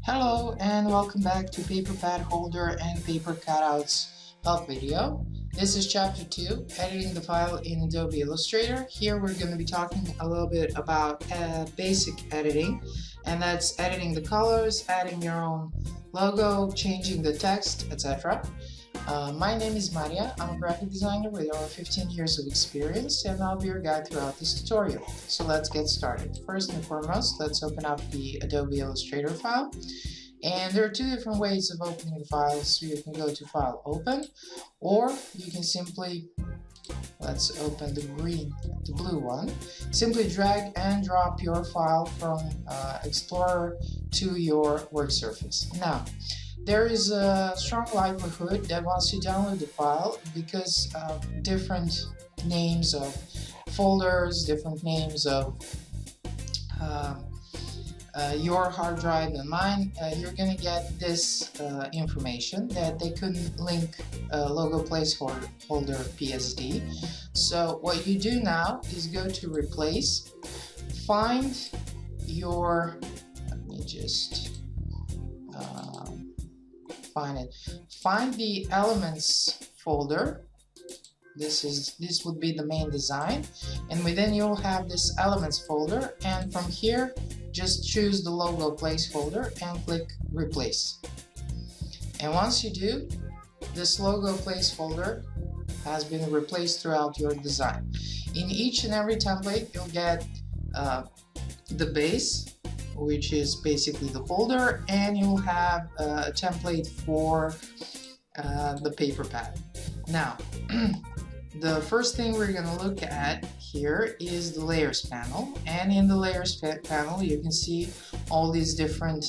Hello and welcome back to Paper Pad Holder and Paper Cutouts help video. This is chapter 2, editing the file in Adobe Illustrator. Here we're going to be talking a little bit about basic editing, and that's editing the colors, adding your own logo, changing the text, etc. My name is Maria. I'm a graphic designer with over 15 years of experience, and I'll be your guide throughout this tutorial. So let's get started. First and foremost, let's open up the Adobe Illustrator file. And there are two different ways of opening the file. So you can go to File, Open, or you can simply, let's open the blue one. Simply drag and drop your file from Explorer to your work surface. Now, there is a strong likelihood that once you download the file, because of different names of folders, different names of your hard drive and mine, you're going to get this information that they couldn't link logo placeholder PSD. So what you do now is go to Replace, find your, let me just find the Elements folder. This would be the main design, and within you'll have this Elements folder, and from here just choose the logo placeholder and click Replace. And once you do, this logo placeholder has been replaced throughout your design. In each and every template you'll get the base, which is basically the folder, and you'll have a template for the paper pad. Now, the first thing we're going to look at here is the Layers panel, and in the Layers panel you can see all these different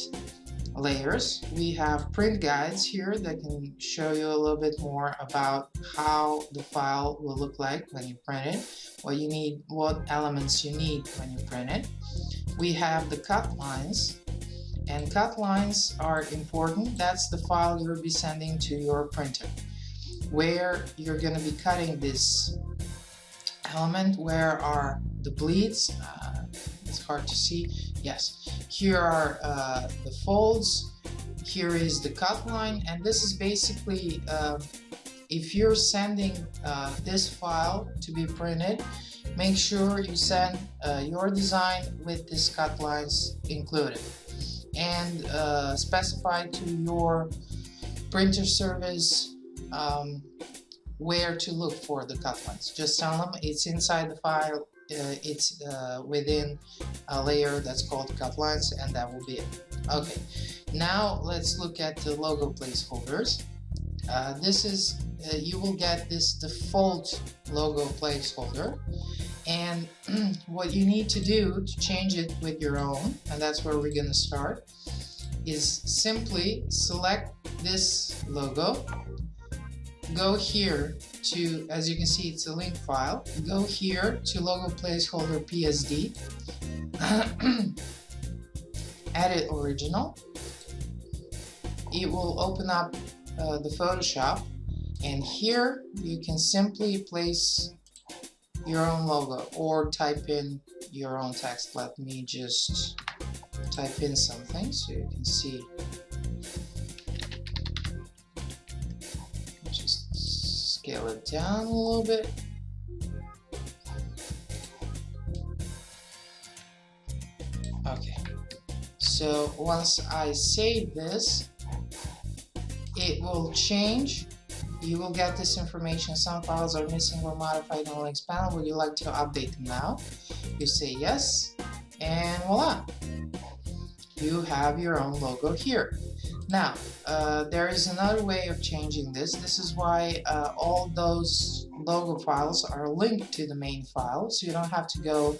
layers. We have print guides here that can show you a little bit more about how the file will look like when you print it, what you need, what elements you need when you print it. We have the cut lines, and cut lines are important. That's the file you'll be sending to your printer, where you're going to be cutting this element. Where are the bleeds? It's hard to see. Yes, here are the folds. Here is the cut line, and this is basically if you're sending this file to be printed, make sure you send your design with these cut lines included, and specify to your printer service where to look for the cut lines. Just tell them it's inside the file, it's within a layer that's called cut lines, and that will be it. Okay, now let's look at the logo placeholders. This is you will get this default logo placeholder, and what you need to do to change it with your own, and that's where we're going to start, is simply select this logo, go here to, as you can see it's a link file, go here to logo placeholder PSD, edit original. It will open up the Photoshop, and here you can simply place your own logo or type in your own text. Let me just type in something so you can see. Just scale it down a little bit. Okay, so once I save this, it will change. You will get this information. Some files are missing or modified in the links panel. Would you like to update them now? You say yes, and voila, you have your own logo here. Now, there is another way of changing this. This is why all those logo files are linked to the main file, so you don't have to go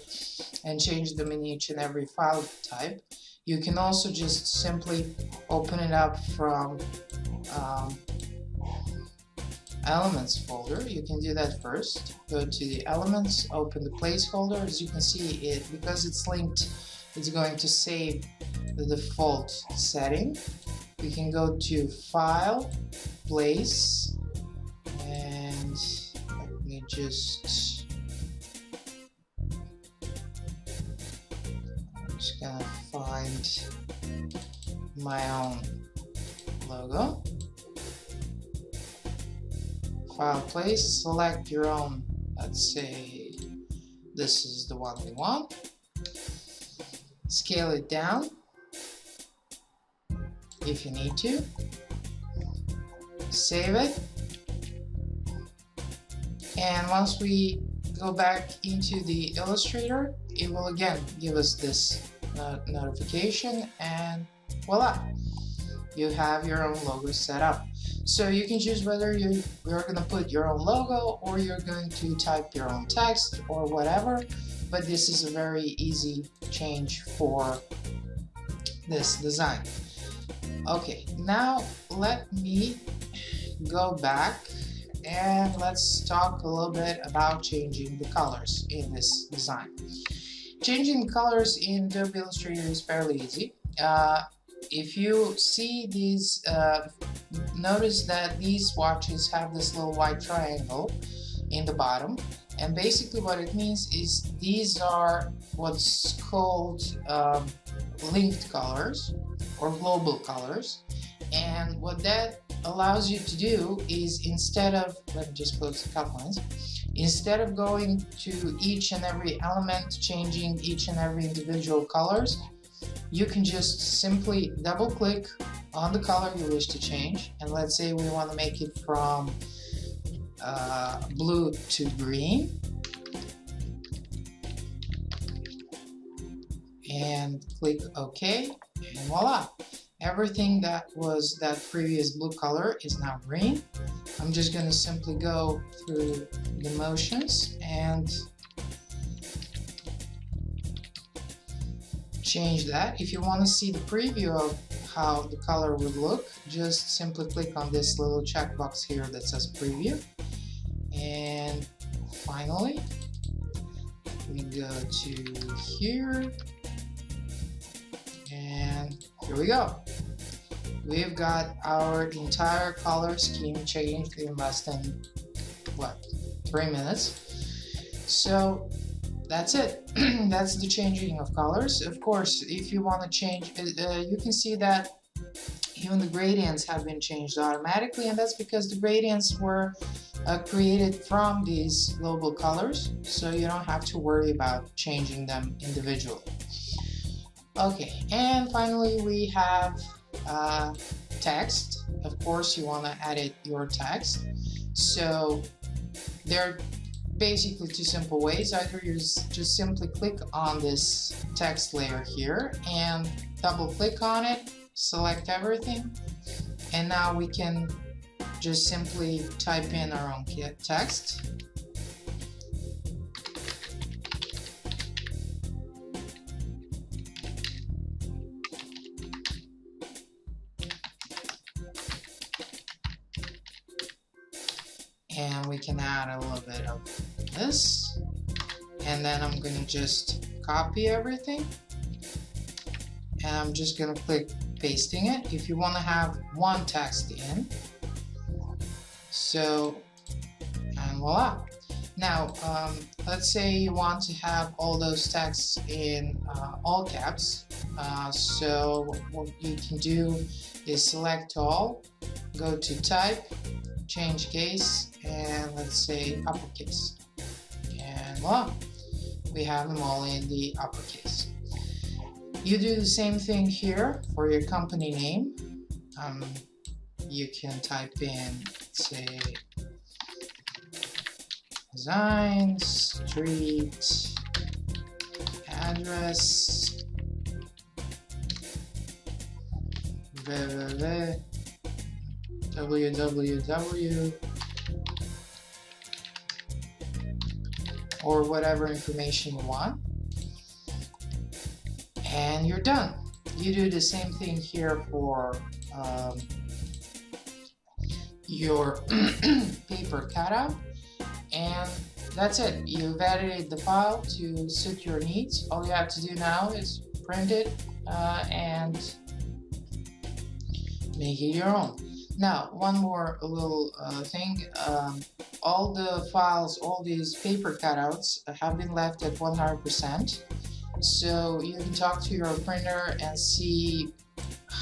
and change them in each and every file type. You can also just simply open it up from Elements folder. You can do that first. Go to the Elements, open the placeholder. As you can see, it, because it's linked, it's going to save the default setting. We can go to File, Place, and let me just, I'm just gonna find my own logo. File place, select your own, let's say this is the one we want. Scale it down if you need to. Save it. And once we go back into the Illustrator, it will again give us this notification, and voila, you have your own logo set up. So you can choose whether you're going to put your own logo or you're going to type your own text or whatever, but this is a very easy change for this design. Okay, now let me go back and let's talk a little bit about changing the colors in this design. Changing the colors in Adobe Illustrator is fairly easy. If you see these, notice that these swatches have this little white triangle in the bottom, and basically what it means is these are what's called linked colors or global colors. And what that allows you to do is, instead of, let me just close the cut lines, instead of going to each and every element, changing each and every individual colors, you can just simply double click on the color you wish to change, and let's say we want to make it from blue to green, and click OK, and voila, everything that was that previous blue color is now green. I'm just going to simply go through the motions and change that. If you want to see the preview of how the color would look, just simply click on this little checkbox here that says preview. And finally, we go to here, and here we go. We've got our entire color scheme changed in less than, what, 3 minutes. So that's it. That's the changing of colors. Of course, if you want to change, you can see that even the gradients have been changed automatically, and that's because the gradients were created from these global colors, so you don't have to worry about changing them individually. Okay, and finally we have text. Of course, you want to edit your text. So there are basically two simple ways. Either you just simply click on this text layer here and double click on it, select everything, and now we can just simply type in our own text. And we can add a little bit of this, and then I'm going to just copy everything, and I'm just going to click pasting it. If you want to have one text in, so, and voila. Now let's say you want to have all those texts in all caps, so what you can do is select all, go to type, change case, and let's say uppercase, and voila, we have them all in the uppercase. You do the same thing here for your company name. You can type in, say, design, street, address, www, or whatever information you want, and you're done. You do the same thing here for your paper cutout, and that's it. You've edited the file to suit your needs. All you have to do now is print it and make it your own. Now, one more little thing. All the files, all these paper cutouts have been left at 100%. So you can talk to your printer and see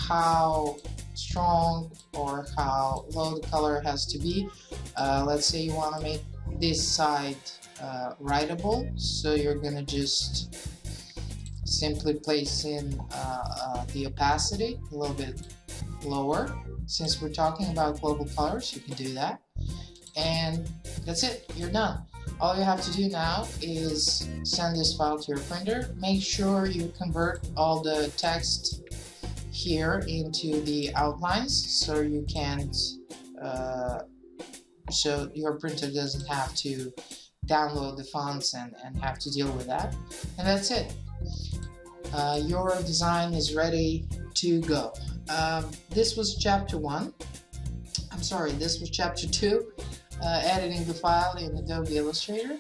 how strong or how low the color has to be. Let's say you want to make this side writable, so you're gonna just simply place in the opacity a little bit lower. Since we're talking about global colors, you can do that, and that's it, you're done. All you have to do now is send this file to your printer. Make sure you convert all the text here into the outlines so you can't so your printer doesn't have to download the fonts and have to deal with that. And that's it. Your design is ready to go. This was chapter 1. I'm sorry, this was chapter 2, editing the file in Adobe Illustrator.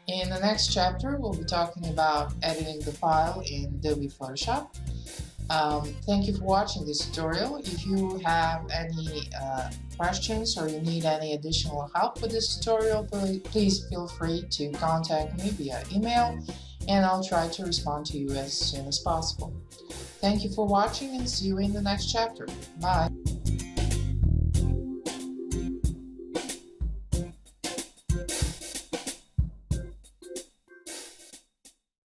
In the next chapter, we'll be talking about editing the file in Adobe Photoshop. Thank you for watching this tutorial. If you have any questions or you need any additional help with this tutorial, please feel free to contact me via email, and I'll try to respond to you as soon as possible. Thank you for watching, and see you in the next chapter. Bye!